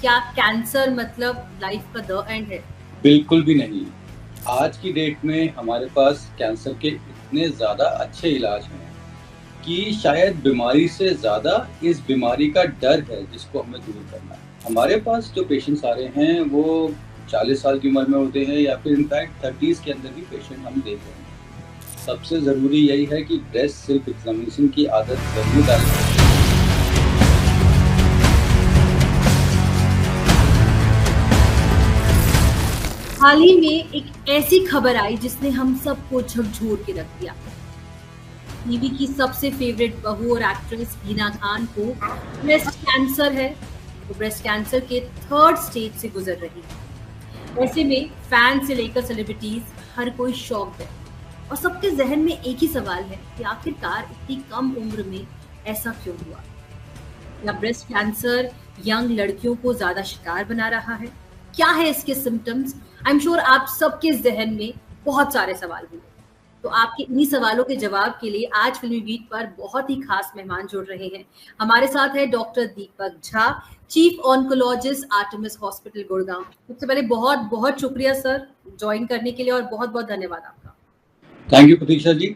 क्या कैंसर मतलब लाइफ का द एंड है? बिल्कुल भी नहीं। आज की डेट में हमारे पास कैंसर के इतने ज़्यादा अच्छे इलाज हैं कि शायद बीमारी से ज़्यादा इस बीमारी का डर है जिसको हमें दूर करना है। हमारे पास जो पेशेंट्स आ रहे हैं वो 40 साल की उम्र में होते हैं या फिर इनफैक्ट 30s के अंदर भी पेशेंट हम देख रहे हैं। सबसे ज़रूरी यही है कि ब्रेस्ट सेल्फ एग्जामिनेशन की आदत ज़रूर डालें। हाल ही में एक ऐसी खबर आई जिसने हम सबको झकझोर के रख दिया। टीवी की सबसे फेवरेट बहू और एक्ट्रेस हिना खान को ब्रेस्ट कैंसर है। वो ब्रेस्ट कैंसर के थर्ड स्टेज से गुजर रही है। ऐसे में फैन से लेकर सेलिब्रिटीज हर कोई शॉक्ड है और सबके जहन में एक ही सवाल है कि आखिरकार इतनी कम उम्र में ऐसा क्यों हुआ। या ब्रेस्ट कैंसर यंग लड़कियों को ज्यादा शिकार बना रहा है? क्या है इसके सिम्टम्स? आई एम श्योर आप सबके जहन में बहुत सारे सवाल होंगे। तो आपके इन्हीं सवालों के जवाब के लिए आज फिल्मी बीट पर बहुत ही खास मेहमान जुड़ रहे हैं। हमारे साथ है doctor Deepak Jha, chief oncologist Artemis hospital Gurgaon. सबसे पहले बहुत बहुत शुक्रिया सर ज्वाइन करने के लिए और बहुत बहुत धन्यवाद आपका। थैंक यू प्रतीक्षा जी।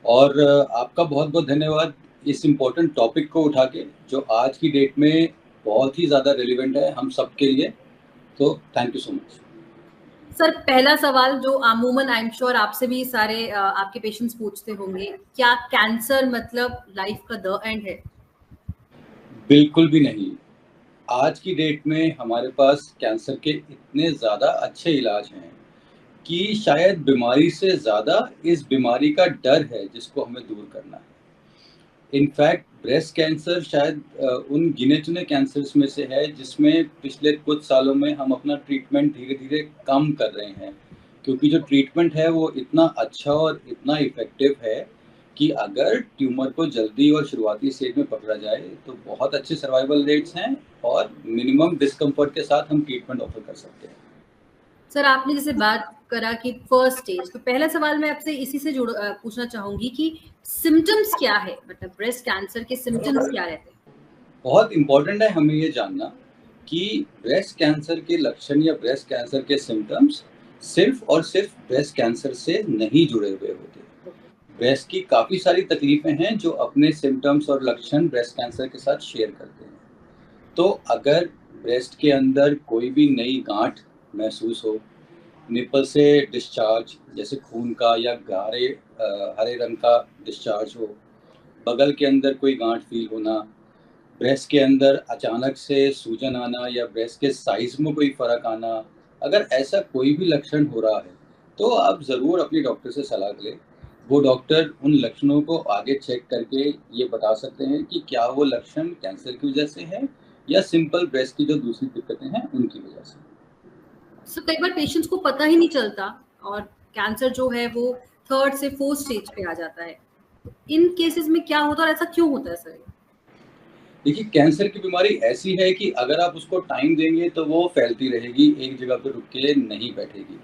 और आपका बहुत बहुत धन्यवाद इस इम्पोर्टेंट टॉपिक को उठा के, जो आज की डेट में बहुत ही ज़्यादा रेलिवेंट है हम सब के लिए। तो thank you so much. Sir पहला सवाल जो अमूमन आई एम श्योर आपसे भी सारे आपके पेशेंट्स पूछते होंगे, क्या कैंसर मतलब लाइफ का द एंड है? बिल्कुल भी नहीं। आज की डेट में हमारे पास कैंसर के इतने ज़्यादा अच्छे इलाज हैं कि शायद बीमारी से ज़्यादा इस बीमारी का डर है जिसको हमें दूर करना है। इनफैक्ट ब्रेस्ट कैंसर शायद उन गिने-चुने कैंसर्स में से है जिसमें पिछले कुछ सालों में हम अपना ट्रीटमेंट धीरे-धीरे कम कर रहे हैं। क्योंकि जो ट्रीटमेंट है वो इतना अच्छा और इतना इफ़ेक्टिव है कि अगर ट्यूमर को जल्दी और शुरुआती स्टेज में पकड़ा जाए तो बहुत अच्छे सर्वाइवल रेट्स हैं और मिनिमम डिस्कम्फर्ट के साथ हम ट्रीटमेंट ऑफ़र कर सकते हैं। सर आपने जैसे बात करा कि फर्स्ट स्टेज, तो पहला सवाल मैं आपसे इसी से पूछना चाहूंगी कि सिम्टम्स क्या है, मतलब ब्रेस्ट कैंसर के सिम्टम्स क्या रहते हैं? बहुत इम्पोर्टेंट है हमें ये जानना कि ब्रेस्ट कैंसर के लक्षण या ब्रेस्ट कैंसर के सिम्टम्स सिर्फ और सिर्फ ब्रेस्ट कैंसर से नहीं जुड़े हुए होते। ब्रेस्ट की काफ़ी सारी तकलीफ़ें हैं जो अपने सिम्टम्स और लक्षण ब्रेस्ट कैंसर के साथ शेयर करते हैं। तो अगर ब्रेस्ट के अंदर कोई भी नई गांठ महसूस हो, निपल से डिस्चार्ज जैसे खून का या गाढ़े हरे रंग का डिस्चार्ज हो, बगल के अंदर कोई गांठ फील होना, ब्रेस्ट के अंदर अचानक से सूजन आना या ब्रेस्ट के साइज़ में कोई फ़र्क आना, अगर ऐसा कोई भी लक्षण हो रहा है, तो आप ज़रूर अपने डॉक्टर से सलाह लें। वो डॉक्टर उन लक्षणों को आगे चेक करके ये बता सकते हैं कि क्या वो लक्षण कैंसर की वजह से है या सिंपल ब्रेस्ट की जो दूसरी दिक्कतें हैं, उनकी वजह से। सर कई बार पेशेंट्स को पता ही नहीं चलता और कैंसर जो है वो थर्ड से फोर्थ स्टेज पे आ जाता है। तो इन केसेस में क्या होता है और ऐसा क्यों होता है सर? देखिए, कैंसर की बीमारी ऐसी है कि अगर आप उसको टाइम देंगे, तो वो फैलती रहेगी, एक जगह पे रुक के नहीं बैठेगी।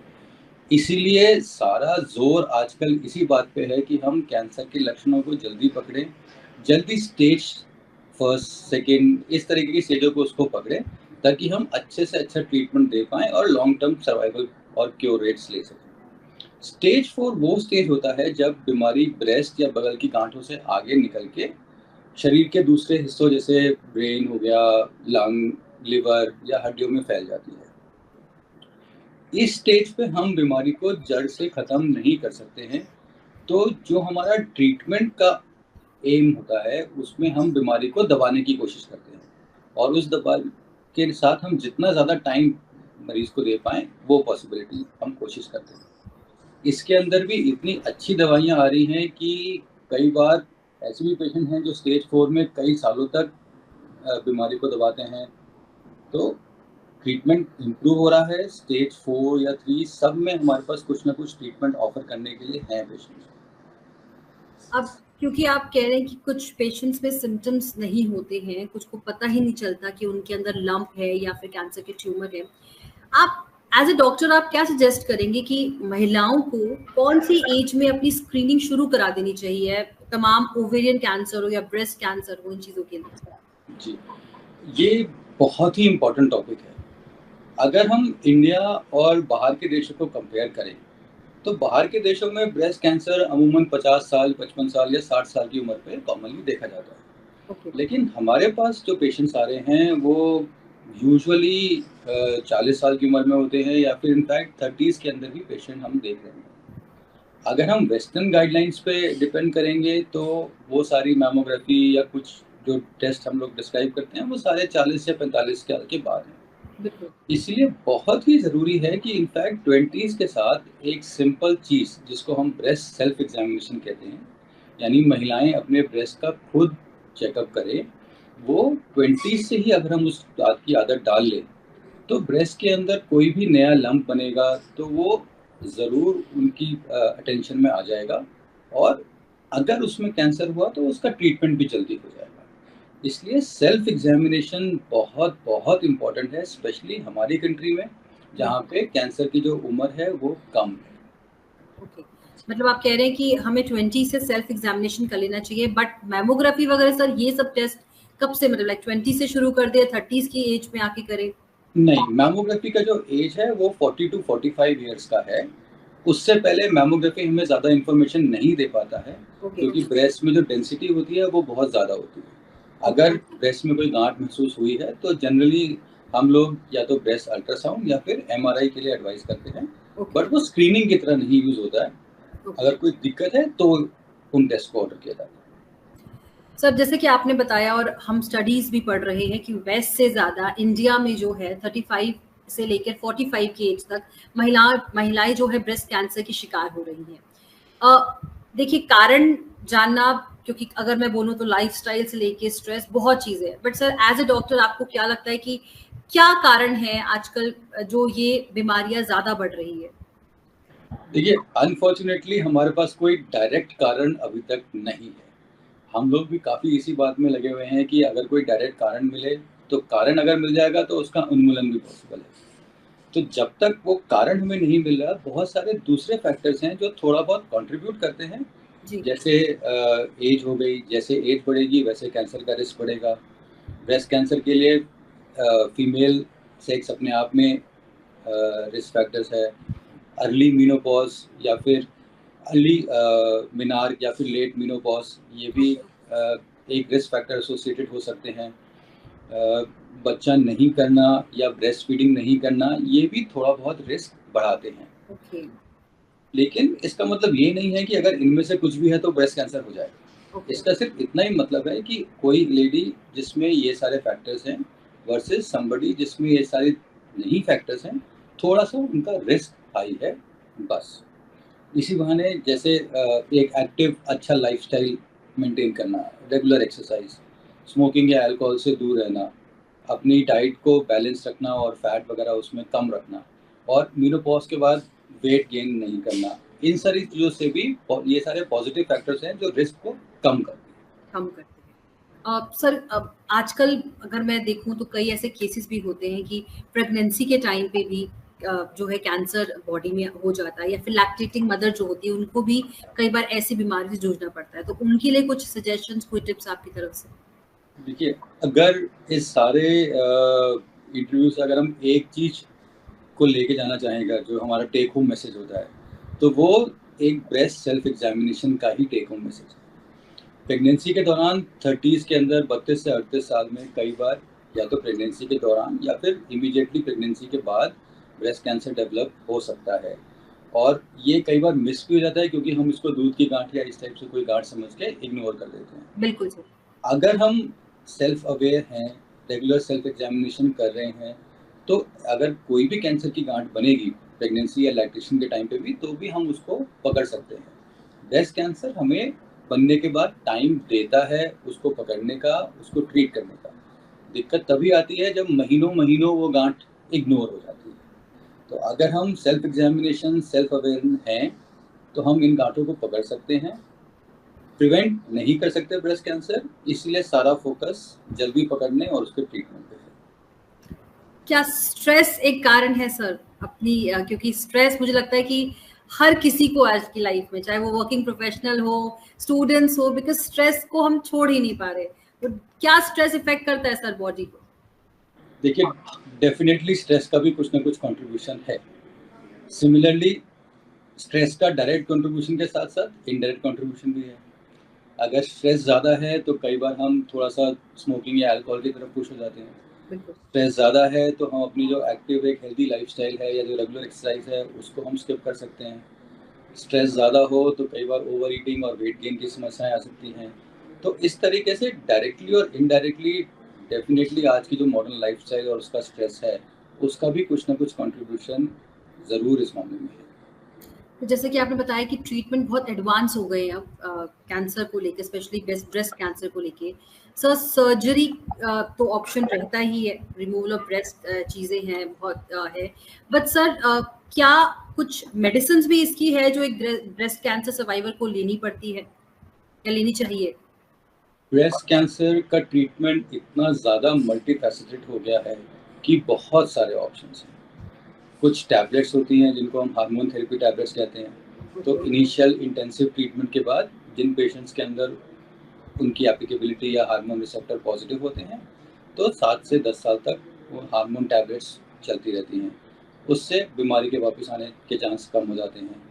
इसीलिए सारा ज़ोर आजकल इसी बात पे है कि हम कैंसर के लक्षणों को जल्दी पकड़ें, जल्दी स्टेज फर्स्ट, सेकंड इस तरीके की स्टेजों को उसको पकड़ें, ताकि हम अच्छे से अच्छा ट्रीटमेंट दे पाएँ और लॉन्ग टर्म सर्वाइवल और क्योर रेट्स ले सकें। स्टेज 4 वो स्टेज होता है जब बीमारी ब्रेस्ट या बगल की गाँठों से आगे निकल के शरीर के दूसरे हिस्सों जैसे ब्रेन हो गया, लंग, लिवर या हड्डियों में फैल जाती है। इस स्टेज पे हम बीमारी को जड़ से ख़त्म नहीं कर सकते हैं। तो जो हमारा ट्रीटमेंट का एम होता है, उसमें हम बीमारी को दबाने की कोशिश करते हैं और उस दवा के साथ हम जितना ज़्यादा टाइम मरीज़ को दे पाएँ, वो पॉसिबिलिटी हम कोशिश करते हैं। इसके अंदर भी इतनी अच्छी दवाइयाँ आ रही हैं कि कई बार ऐसे भी पेशेंट हैं जो स्टेज 4 में कई सालों तक बीमारी को दबाते हैं। तो ट्रीटमेंट इम्प्रूव हो रहा है, स्टेज 4 या 3 सब में हमारे पास कुछ ना कुछ ट्रीटमेंट ऑफ़र करने के लिए हैं पेशेंट्स। अब क्योंकि आप कह रहे हैं कि कुछ पेशेंट्स में सिम्टम्स नहीं होते हैं, कुछ को पता ही नहीं चलता कि उनके अंदर लंप है या फिर कैंसर के ट्यूमर है। आप एज ए डॉक्टर आप क्या सजेस्ट करेंगे कि महिलाओं को कौन सी एज में अपनी स्क्रीनिंग शुरू करा देनी चाहिए, तमाम ओवेरियन कैंसर हो या ब्रेस्ट कैंसर हो, इन चीजों के लिए? जी, ये बहुत ही इम्पोर्टेंट टॉपिक है। अगर हम इंडिया और बाहर के देशों को कंपेयर करें तो बाहर के देशों में ब्रेस्ट कैंसर अमूमन 50 साल, 55 साल या 60 साल की उम्र पे कॉमनली देखा जाता है। ओके। लेकिन हमारे पास जो पेशेंट्स आ रहे हैं वो यूजुअली 40 साल की उम्र में होते हैं या फिर इनफैक्ट 30s के अंदर भी पेशेंट हम देख रहे हैं। अगर हम वेस्टर्न गाइडलाइंस पे डिपेंड करेंगे तो वो सारी मैमोग्राफी या कुछ जो टेस्ट हम लोग डिस्क्राइब करते हैं वो सारे 40 या 45 साल के बाद हैं। बिल्कुल। इसलिए बहुत ही ज़रूरी है कि इनफैक्ट 20s के साथ एक सिंपल चीज़ जिसको हम ब्रेस्ट सेल्फ एग्जामिनेशन कहते हैं, यानी महिलाएं अपने ब्रेस्ट का खुद चेकअप करें, वो 20s से ही अगर हम उस बात की आदत डाल लें तो ब्रेस्ट के अंदर कोई भी नया लंप बनेगा तो वो ज़रूर उनकी अटेंशन में आ जाएगा और अगर उसमें कैंसर हुआ तो उसका ट्रीटमेंट भी जल्दी हो जाएगा। इसलिए सेल्फ एग्जामिनेशन बहुत बहुत इम्पोर्टेंट है, स्पेशली हमारी कंट्री में जहाँ पे कैंसर की जो उम्र है वो कम है। ओके, मतलब आप कह रहे हैं कि हमें 20 से सेल्फ एग्जामिनेशन कर लेना चाहिए, बट मैमोग्राफी वगैरह सर ये सब टेस्ट कब से, मतलब लाइक 20 से शुरू कर दे, 30s की एज में आके करें? नहीं, मैमोग्राफी का जो एज है वो 40 टू 45 ईयर्स का है। उससे पहले मैमोग्राफी हमें ज़्यादा इन्फॉर्मेशन नहीं दे पाता है क्योंकि ब्रेस्ट में जो डेंसिटी होती है वो बहुत ज़्यादा होती है। अगर ब्रेस्ट में कोई गांठ महसूस हुई है तो जनरली हम लोग या तो ब्रेस्ट अल्ट्रासाउंड या फिर MRI के लिए एडवाइस करते हैं, बट वो स्क्रीनिंग की तरह नहीं यूज होता है। अगर कोई दिक्कत है तो उन टेस्ट को ऑर्डर किया जाता है। सर जैसे कि आपने बताया और हम स्टडीज भी पढ़ रहे हैं कि वेस्ट से ज्यादा इंडिया में जो है 35 से लेकर 45 की एज तक महिलाएं जो है ब्रेस्ट कैंसर की शिकार हो रही हैं। देखिए कारण जानना, क्योंकि अगर मैं बोलूं तो लाइफस्टाइल से लेके स्ट्रेस बहुत चीजें हैं, but sir as a doctor आपको क्या लगता है कि क्या कारण है आजकल जो ये बीमारियां ज्यादा बढ़ रही है? देखिए, अनफॉर्चुनेटली हमारे पास कोई डायरेक्ट कारण अभी तक नहीं है। हम लोग भी काफ़ी इसी बात में लगे हुए हैं कि अगर कोई डायरेक्ट कारण मिले तो कारण अगर मिल जाएगा तो उसका उन्मूलन भी पॉसिबल है। तो जब तक वो कारण हमें नहीं मिल रहा, बहुत सारे दूसरे फैक्टर्स हैं जो थोड़ा बहुत कंट्रीब्यूट करते हैं। जैसे एज हो गई, जैसे एज बढ़ेगी वैसे कैंसर का रिस्क बढ़ेगा। ब्रेस्ट कैंसर के लिए फीमेल सेक्स अपने आप में रिस्क फैक्टर्स है। अर्ली मीनोपॉज या फिर अर्ली मिनार्क या फिर लेट मीनोपॉज, ये भी एक रिस्क फैक्टर एसोसिएटेड हो सकते हैं। बच्चा नहीं करना या ब्रेस्ट फीडिंग नहीं करना, ये भी थोड़ा बहुत रिस्क बढ़ाते हैं। लेकिन इसका मतलब ये नहीं है कि अगर इनमें से कुछ भी है तो ब्रेस्ट कैंसर हो जाएगा। इसका सिर्फ इतना ही मतलब है कि कोई लेडी जिसमें ये सारे फैक्टर्स हैं वर्सेस समबडी जिसमें ये सारे नहीं फैक्टर्स हैं, थोड़ा सा उनका रिस्क हाई है, बस। इसी बहाने जैसे एक एक्टिव अच्छा लाइफस्टाइल मेंटेन करना, रेगुलर एक्सरसाइज, स्मोकिंग या अल्कोहल से दूर रहना, अपनी डाइट को बैलेंस रखना और फैट वगैरह उसमें कम रखना, और मेनोपॉज के बाद वेट गेन नहीं करना, इन सारी चीज़ों से भी ये सारे पॉजिटिव फैक्टर्स हैं जो रिस्क को कम करते हैं। सर आजकल अगर मैं देखूं तो कई ऐसे केसेस भी होते हैं कि प्रेगनेंसी के टाइम पे भी जो है कैंसर बॉडी में हो जाता है, या फिर लैक्टेटिंग मदर जो होती है उनको भी कई बार ऐसी बीमारी से जूझना पड़ता है, तो उनके लिए कुछ सजेशंस, कोई टिप्स आपकी तरफ से? देखिए, अगर इस सारे इंटरव्यू से अगर हम एक चीज़ को लेके जाना चाहेंगे जो हमारा टेक होम मैसेज होता है, तो वो एक ब्रेस्ट सेल्फ एग्जामिनेशन का ही टेक होम मैसेज है। प्रेगनेंसी के दौरान 30s के अंदर 32 से 38 साल में कई बार या तो प्रेगनेंसी के दौरान या फिर इमीडिएटली प्रेगनेंसी के बाद ब्रेस्ट कैंसर डेवलप हो सकता है, और ये कई बार मिस भी हो जाता है क्योंकि हम इसको दूध की गांठ या इस टाइप से कोई गांठ समझ के इग्नोर कर देते हैं। बिल्कुल सर। अगर हम सेल्फ अवेयर हैं, रेगुलर सेल्फ एग्जामिनेशन कर रहे हैं, तो अगर कोई भी कैंसर की गांठ बनेगी प्रेगनेंसी या लैक्टेशन के टाइम पे भी, तो भी हम उसको पकड़ सकते हैं। ब्रेस्ट कैंसर हमें बनने के बाद टाइम देता है उसको पकड़ने का, उसको ट्रीट करने का। दिक्कत तभी आती है जब महीनों महीनों वो गांठ इग्नोर हो जाती है। तो अगर हम सेल्फ एग्जामिनेशन, सेल्फ अवेयर हैं, तो हम इन गांठों को पकड़ सकते हैं। प्रिवेंट नहीं कर सकते ब्रेस्ट कैंसर, इसलिए सारा फोकस जल्दी पकड़ने और उसके ट्रीटमेंट पे है। क्या स्ट्रेस एक कारण है सर अपनी, क्योंकि स्ट्रेस मुझे लगता है कि हर किसी को आज की लाइफ में, चाहे वो वर्किंग प्रोफेशनल हो, स्टूडेंट्स हो, बिकॉज स्ट्रेस को हम छोड़ ही नहीं पा रहे, तो क्या स्ट्रेस इफेक्ट करता है सर बॉडी को? देखिए, डेफिनेटली स्ट्रेस का भी कुछ ना कुछ कंट्रीब्यूशन है। सिमिलरली स्ट्रेस का डायरेक्ट कंट्रीब्यूशन के साथ साथ इनडायरेक्ट कंट्रीब्यूशन भी है। अगर स्ट्रेस ज़्यादा है तो कई बार हम थोड़ा-सा स्मोकिंग या अल्कोहल की तरफ पुश हो जाते हैं। बिल्कुल। स्ट्रेस ज़्यादा है तो हम अपनी जो एक्टिव एक हेल्दी लाइफ़स्टाइल है या जो रेगुलर एक्सरसाइज है उसको हम स्किप कर सकते हैं। स्ट्रेस ज़्यादा हो तो कई बार ओवर ईटिंग और वेट गेन की समस्याएँ आ सकती हैं। तो इस तरीके से डायरेक्टली और इनडायरेक्टली डेफ़िनेटली आज की जो मॉडर्न लाइफ़स्टाइल और उसका स्ट्रेस है, उसका भी कुछ ना कुछ कंट्रीब्यूशन ज़रूर इस मामले में है। तो जैसे कि आपने बताया कि ट्रीटमेंट बहुत एडवांस हो गए हैं अब कैंसर को लेके, स्पेशली ब्रेस्ट कैंसर को लेके। सर सर्जरी तो ऑप्शन रहता ही है, रिमूवल ऑफ ब्रेस्ट चीज़ें हैं बहुत है, बट सर क्या कुछ मेडिसिन भी इसकी है जो एक ब्रेस्ट कैंसर सर्वाइवर को लेनी पड़ती है या लेनी चाहिए? ब्रेस्ट कैंसर का ट्रीटमेंट इतना ज़्यादा मल्टीफैसेटेड हो गया है कि बहुत सारे ऑप्शंस हैं। कुछ टैबलेट्स होती हैं जिनको हम हार्मोन थेरेपी टैबलेट्स कहते हैं। तो इनिशियल इंटेंसिव ट्रीटमेंट के बाद जिन पेशेंट्स के अंदर उनकी एप्लीकेबिलिटी या हार्मोन रिसेप्टर पॉजिटिव होते हैं, तो 7 से 10 साल तक वो हार्मोन टैबलेट्स चलती रहती हैं। उससे बीमारी के वापस आने के चांस कम हो जाते हैं।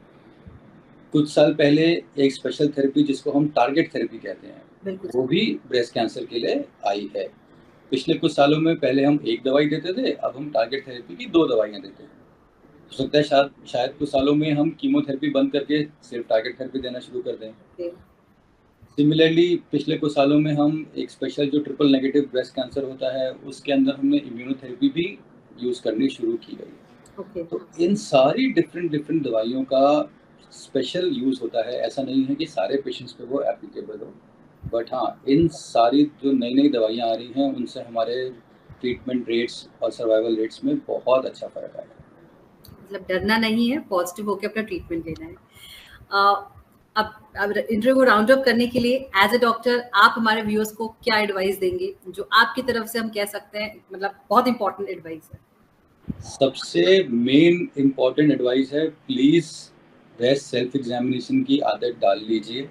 कुछ साल पहले एक स्पेशल थेरेपी जिसको हम टारगेट थेरेपी कहते हैं, वो भी ब्रेस्ट कैंसर के लिए आई है। पिछले कुछ सालों में पहले हम एक दवाई देते थे, अब हम टारगेट थेरेपी की 2 दवाइयाँ देते हैं। हो सकता है शायद कुछ सालों में हम कीमोथेरेपी बंद करके सिर्फ टारगेट थेरेपी देना शुरू कर दें। सिमिलरली पिछले कुछ सालों में हम एक स्पेशल जो ट्रिपल नेगेटिव ब्रेस्ट कैंसर होता है, उसके अंदर हमने इम्यूनोथेरेपी भी यूज़ करनी शुरू की गई। तो इन सारी डिफरेंट दवाइयों का स्पेशल यूज़ होता है। ऐसा नहीं है कि सारे पेशेंट्स पे वो एप्लीकेबल हो, बट हाँ, इन सारी जो नई दवाइयाँ आ रही हैं, उनसे हमारे ट्रीटमेंट रेट्स और सर्वाइवल रेट्स में बहुत अच्छा फ़र्क आया है। मतलब डरना नहीं है, पॉजिटिव होकर अपना ट्रीटमेंट लेना है। अब इंटरव्यू को राउंड अप करने के लिए एज ए डॉक्टर आप हमारे व्यूअर्स को क्या एडवाइस देंगे जो आपकी तरफ से हम कह सकते हैं मतलब बहुत इंपॉर्टेंट एडवाइस है? सबसे मेन इम्पॉर्टेंट एडवाइस है, प्लीज़ ब्रेस्ट सेल्फ एग्जामिनेशन की आदत डाल लीजिए।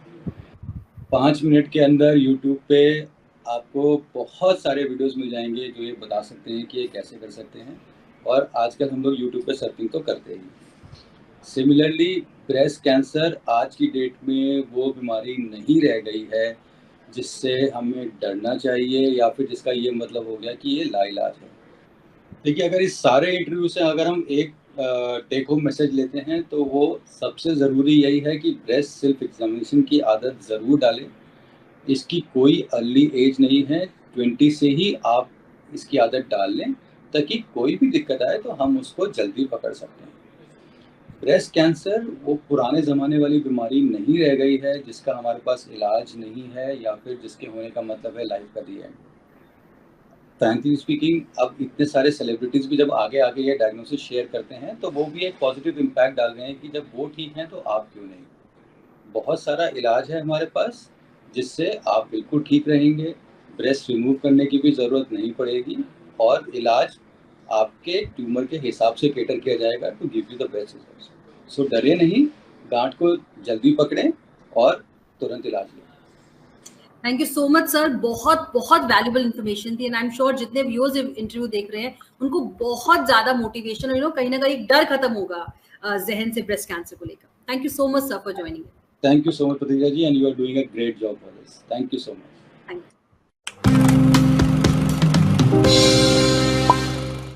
5 मिनट के अंदर यूट्यूब पे आपको बहुत सारे वीडियोस मिल जाएंगे जो ये बता सकते हैं कि ये कैसे कर सकते हैं, और आजकल हम लोग यूट्यूब पे सर्फिंग तो करते ही। सिमिलरली ब्रेस्ट कैंसर आज की डेट में वो बीमारी नहीं रह गई है जिससे हमें डरना चाहिए या फिर जिसका ये मतलब हो गया कि ये लाइलाज है। देखिए, अगर इस सारे इंटरव्यू से अगर हम एक टेक होम मैसेज लेते हैं तो वो सबसे ज़रूरी यही है कि ब्रेस्ट सेल्फ एग्जामिनेशन की आदत ज़रूर डालें। इसकी कोई अर्ली एज नहीं है, 20 से ही आप इसकी आदत डाल लें ताकि कोई भी दिक्कत आए तो हम उसको जल्दी पकड़ सकते हैं। ब्रेस्ट कैंसर वो पुराने ज़माने वाली बीमारी नहीं रह गई है जिसका हमारे पास इलाज नहीं है या फिर जिसके होने का मतलब है लाइफ का दी एंड। फ्रैंकली स्पीकिंग, अब इतने सारे सेलिब्रिटीज़ भी जब आगे ये डायग्नोसिस शेयर करते हैं तो वो भी एक पॉजिटिव इम्पैक्ट डाल रहे हैं कि जब वो ठीक हैं तो आप क्यों नहीं। बहुत सारा इलाज है हमारे पास जिससे आप बिल्कुल ठीक रहेंगे, ब्रेस्ट रिमूव करने की भी ज़रूरत नहीं पड़ेगी और इलाज आपके ट्यूमर के हिसाब से कैटर किया जाएगा to give you the best results. So डरिए नहीं, गांठ को जल्दी पकड़ें और तुरंत इलाज लें। Thank you so much sir, बहुत वैल्यूबल इन्फॉर्मेशन थी एंड आई एम श्योर जितने व्यूअर्स इंटरव्यू देख रहे हैं उनको बहुत ज्यादा मोटिवेशन और कहीं ना कहीं डर खत्म होगा जहन से ब्रेस्ट कैंसर को लेकर। Thank you so much sir for joining. Thank you so much Pratija ji, and you are doing a great job for this. Thank you so much. Thank you.